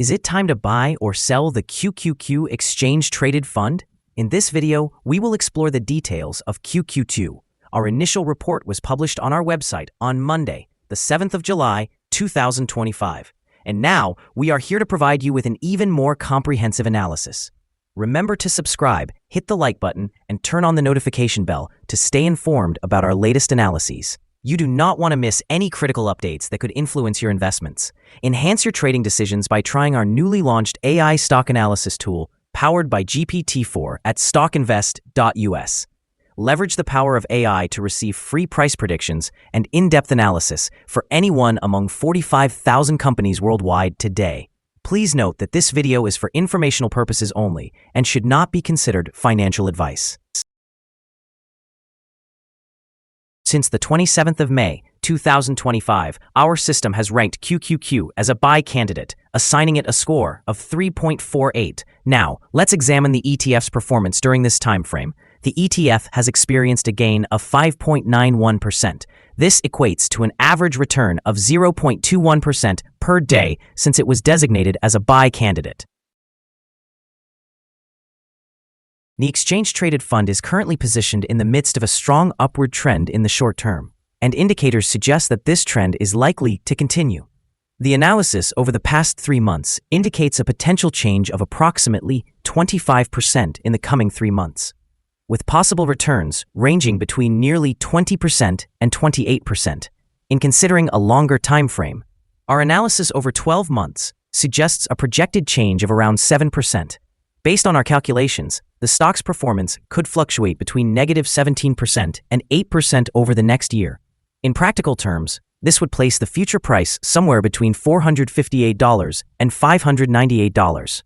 Is it time to buy or sell the QQQ exchange-traded fund? In this video, we will explore the details of QQQ. Our initial report was published on our website on Monday, the 7th of July, 2025. And now, we are here to provide you with an even more comprehensive analysis. Remember to subscribe, hit the like button, and turn on the notification bell to stay informed about our latest analyses. You do not want to miss any critical updates that could influence your investments. Enhance your trading decisions by trying our newly launched AI stock analysis tool powered by GPT-4 at StockInvest.us. Leverage the power of AI to receive free price predictions and in-depth analysis for any one among 45,000 companies worldwide today. Please note that this video is for informational purposes only and should not be considered financial advice. Since the 27th of May, 2025, our system has ranked QQQ as a buy candidate, assigning it a score of 3.48. Now, let's examine the ETF's performance during this time frame. The ETF has experienced a gain of 5.91%. This equates to an average return of 0.21% per day since it was designated as a buy candidate. The exchange-traded fund is currently positioned in the midst of a strong upward trend in the short term, and indicators suggest that this trend is likely to continue. The analysis over the past 3 months indicates a potential change of approximately 25% in the coming 3 months, with possible returns ranging between nearly 20% and 28%. In considering a longer time frame, our analysis over 12 months suggests a projected change of around 7%. Based on our calculations, the stock's performance could fluctuate between negative 17% and 8% over the next year. In practical terms, this would place the future price somewhere between $458 and $598.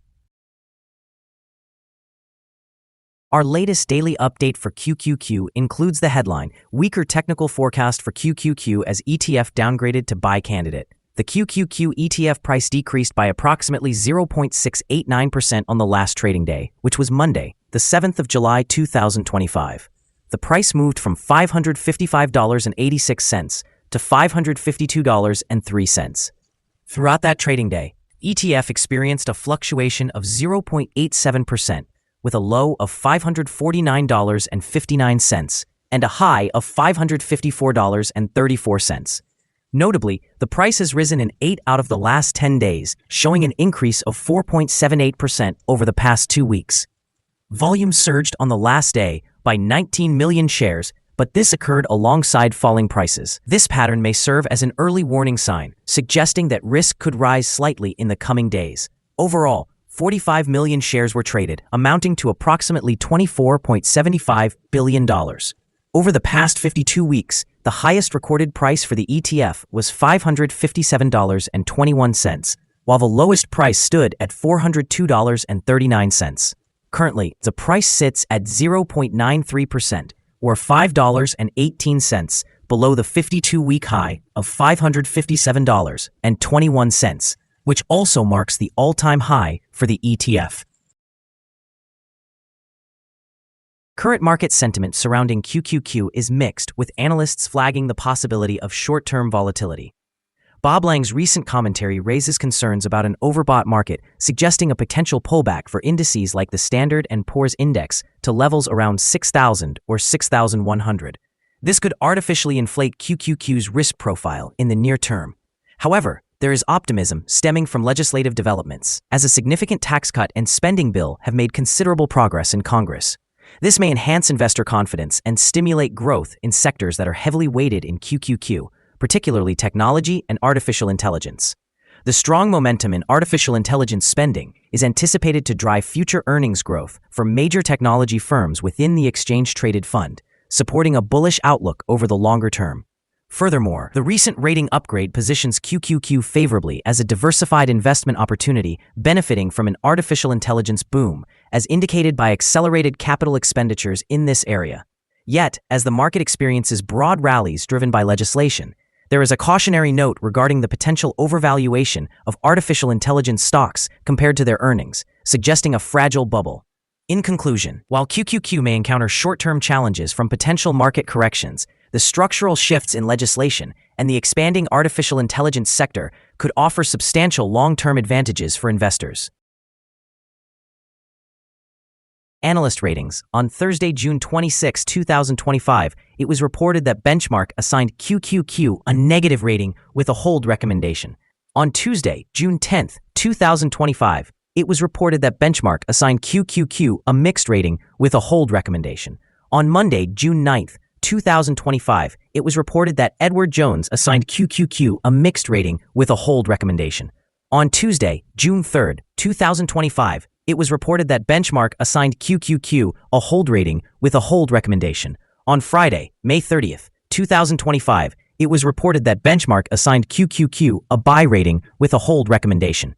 Our latest daily update for QQQ includes the headline, Weaker Technical Forecast for QQQ as ETF Downgraded to Buy Candidate. The QQQ ETF price decreased by approximately 0.689% on the last trading day, which was Monday, the 7th of July 2025. The price moved from $555.86 to $552.03. Throughout that trading day, ETF experienced a fluctuation of 0.87%, with a low of $549.59 and a high of $554.34. Notably, the price has risen in 8 out of the last 10 days, showing an increase of 4.78% over the past 2 weeks. Volume surged on the last day by 19 million shares, but this occurred alongside falling prices. This pattern may serve as an early warning sign, suggesting that risk could rise slightly in the coming days. Overall, 45 million shares were traded, amounting to approximately $24.75 billion. Over the past 52 weeks, the highest recorded price for the ETF was $557.21, while the lowest price stood at $402.39. Currently, the price sits at 0.93%, or $5.18, below the 52-week high of $557.21, which also marks the all-time high for the ETF. Current market sentiment surrounding QQQ is mixed, with analysts flagging the possibility of short-term volatility. Bob Lang's recent commentary raises concerns about an overbought market, suggesting a potential pullback for indices like the Standard & Poor's Index to levels around 6,000 or 6,100. This could artificially inflate QQQ's risk profile in the near term. However, there is optimism stemming from legislative developments, as a significant tax cut and spending bill have made considerable progress in Congress. This may enhance investor confidence and stimulate growth in sectors that are heavily weighted in QQQ, particularly technology and artificial intelligence. The strong momentum in artificial intelligence spending is anticipated to drive future earnings growth for major technology firms within the exchange-traded fund, supporting a bullish outlook over the longer term. Furthermore, the recent rating upgrade positions QQQ favorably as a diversified investment opportunity benefiting from an artificial intelligence boom, as indicated by accelerated capital expenditures in this area. Yet, as the market experiences broad rallies driven by legislation, there is a cautionary note regarding the potential overvaluation of artificial intelligence stocks compared to their earnings, suggesting a fragile bubble. In conclusion, while QQQ may encounter short-term challenges from potential market corrections, the structural shifts in legislation and the expanding artificial intelligence sector could offer substantial long-term advantages for investors. Analyst ratings. On Thursday, June 26, 2025, it was reported that Benchmark assigned QQQ a negative rating with a hold recommendation. On Tuesday, June 10, 2025, it was reported that Benchmark assigned QQQ a mixed rating with a hold recommendation. On Monday, June 9, 2025, it was reported that Edward Jones assigned QQQ a mixed rating with a hold recommendation. On Tuesday, June 3, 2025, it was reported that Benchmark assigned QQQ a hold rating with a hold recommendation. On Friday, May 30, 2025, it was reported that Benchmark assigned QQQ a buy rating with a hold recommendation.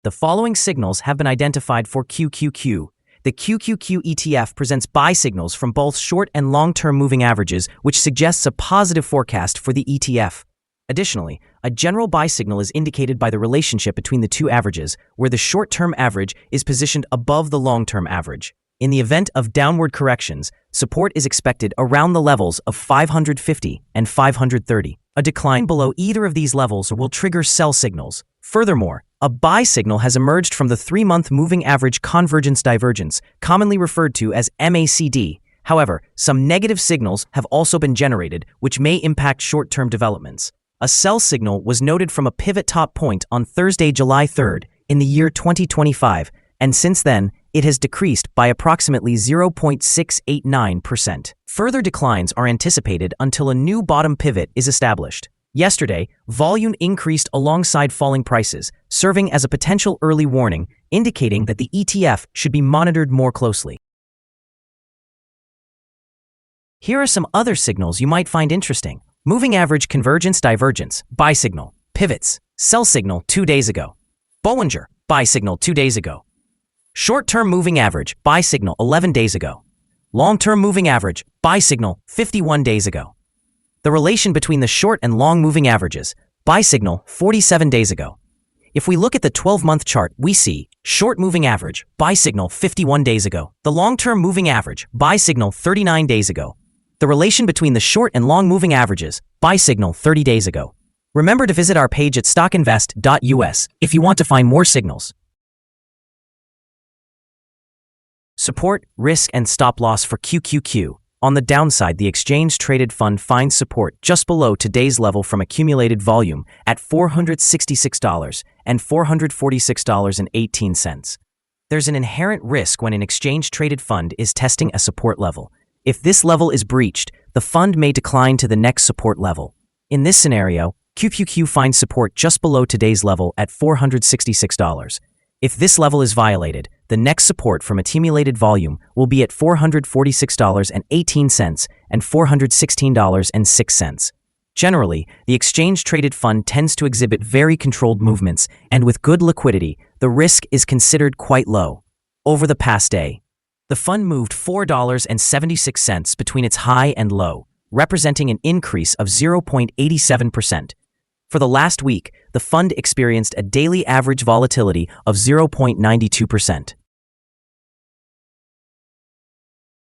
The following signals have been identified for QQQ. The QQQ ETF presents buy signals from both short and long-term moving averages, which suggests a positive forecast for the ETF. Additionally, a general buy signal is indicated by the relationship between the two averages, where the short-term average is positioned above the long-term average. In the event of downward corrections, support is expected around the levels of 550 and 530. A decline below either of these levels will trigger sell signals. Furthermore, a buy signal has emerged from the 3-month moving average convergence divergence, commonly referred to as MACD. However, some negative signals have also been generated, which may impact short-term developments. A sell signal was noted from a pivot top point on Thursday, July 3rd, in the year 2025, and since then, it has decreased by approximately 0.689%. Further declines are anticipated until a new bottom pivot is established. Yesterday, volume increased alongside falling prices, serving as a potential early warning, indicating that the ETF should be monitored more closely. Here are some other signals you might find interesting. Moving average convergence divergence, buy signal, pivots, sell signal 2 days ago. Bollinger, buy signal 2 days ago. Short-term moving average, buy signal 11 days ago. Long-term moving average, buy signal 51 days ago. The relation between the short and long moving averages, buy signal 47 days ago. If we look at the 12-month chart, we see short moving average, buy signal 51 days ago. The long-term moving average, buy signal 39 days ago. The relation between the short and long moving averages, buy signal 30 days ago. Remember to visit our page at StockInvest.us if you want to find more signals. Support, risk, and stop loss for QQQ. On the downside, the exchange-traded fund finds support just below today's level from accumulated volume at $466 and $446.18. There's an inherent risk when an exchange-traded fund is testing a support level. If this level is breached, the fund may decline to the next support level. In this scenario, QQQ finds support just below today's level at $466. If this level is violated, the next support from accumulated volume will be at $446.18 and $416.06. Generally, the exchange-traded fund tends to exhibit very controlled movements, and with good liquidity, the risk is considered quite low. Over the past day, the fund moved $4.76 between its high and low, representing an increase of 0.87%. For the last week, the fund experienced a daily average volatility of 0.92%.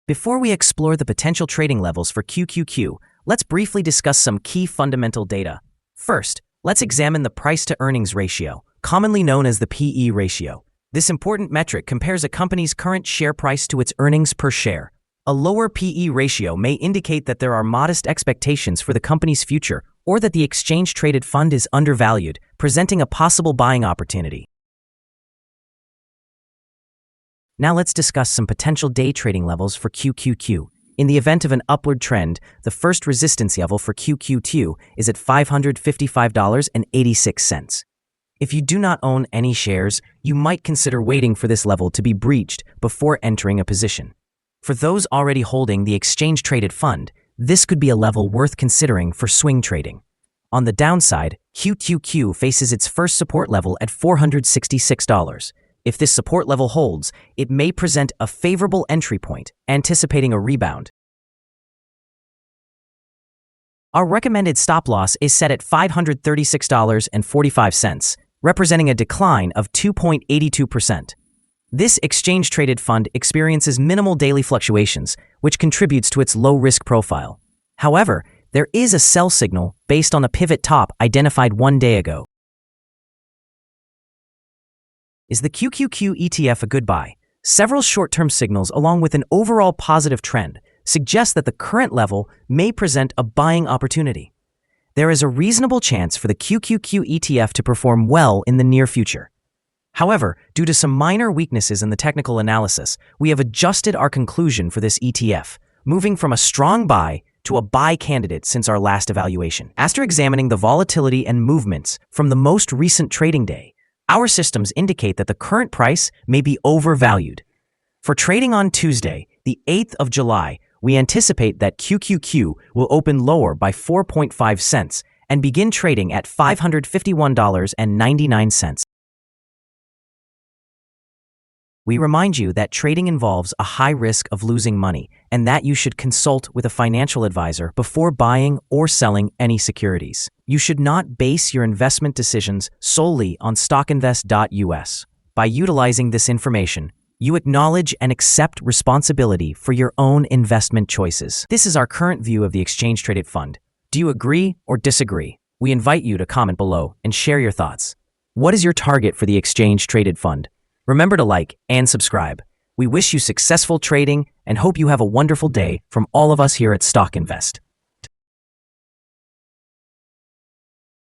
Before we explore the potential trading levels for QQQ, let's briefly discuss some key fundamental data. First, let's examine the price-to-earnings ratio, commonly known as the PE ratio. This important metric compares a company's current share price to its earnings per share. A lower PE ratio may indicate that there are modest expectations for the company's future or that the exchange-traded fund is undervalued, presenting a possible buying opportunity. Now let's discuss some potential day trading levels for QQQ. In the event of an upward trend, the first resistance level for QQQ is at $555.86. If you do not own any shares, you might consider waiting for this level to be breached before entering a position. For those already holding the exchange-traded fund, this could be a level worth considering for swing trading. On the downside, QQQ faces its first support level at $466. If this support level holds, it may present a favorable entry point, anticipating a rebound. Our recommended stop loss is set at $536.45, representing a decline of 2.82%. This exchange-traded fund experiences minimal daily fluctuations, which contributes to its low-risk profile. However, there is a sell signal based on the pivot top identified 1 day ago. Is the QQQ ETF a good buy? Several short-term signals, along with an overall positive trend, suggest that the current level may present a buying opportunity. There is a reasonable chance for the QQQ ETF to perform well in the near future. However, due to some minor weaknesses in the technical analysis, we have adjusted our conclusion for this ETF, moving from a strong buy to a buy candidate since our last evaluation. After examining the volatility and movements from the most recent trading day, our systems indicate that the current price may be overvalued. For trading on Tuesday, the 8th of July, we anticipate that QQQ will open lower by 4.5 cents and begin trading at $551.99. We remind you that trading involves a high risk of losing money and that you should consult with a financial advisor before buying or selling any securities. You should not base your investment decisions solely on StockInvest.us. By utilizing this information, you acknowledge and accept responsibility for your own investment choices. This is our current view of the exchange-traded fund. Do you agree or disagree? We invite you to comment below and share your thoughts. What is your target for the exchange-traded fund? Remember to like and subscribe. We wish you successful trading and hope you have a wonderful day from all of us here at StockInvest.